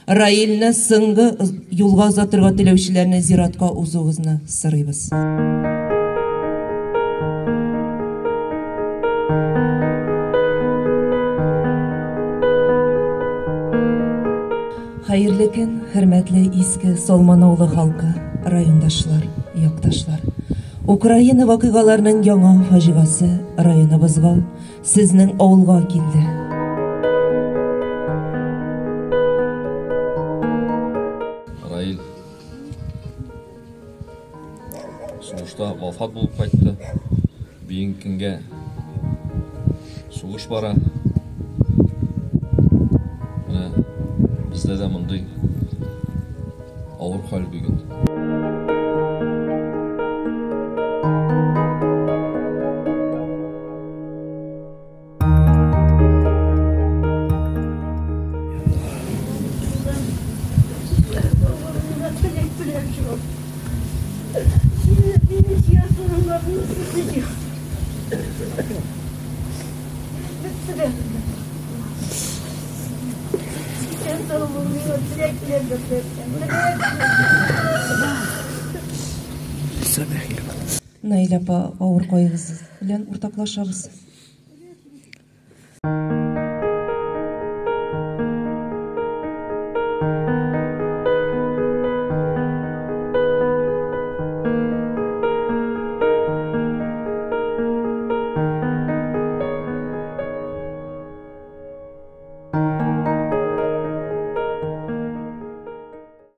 Раилне сыңгы юлга узатырга теләүчеләрне зиратка узуыгызны сорыйбыз. Хәерле көн, хөрмәтле Иске Салман авылы халкы, райондашлар, якташлар. Украина вакыйгаларының яңа фаҗигасы районыбызга, сезнең авылга килде. Раил сугышта вафат булып кайтты. Бүгенге көнгә сугыш бара. Bizdə də monday ağır hal бүгін. Наил апа, авыр кайгысыз белән уртаклашабыз.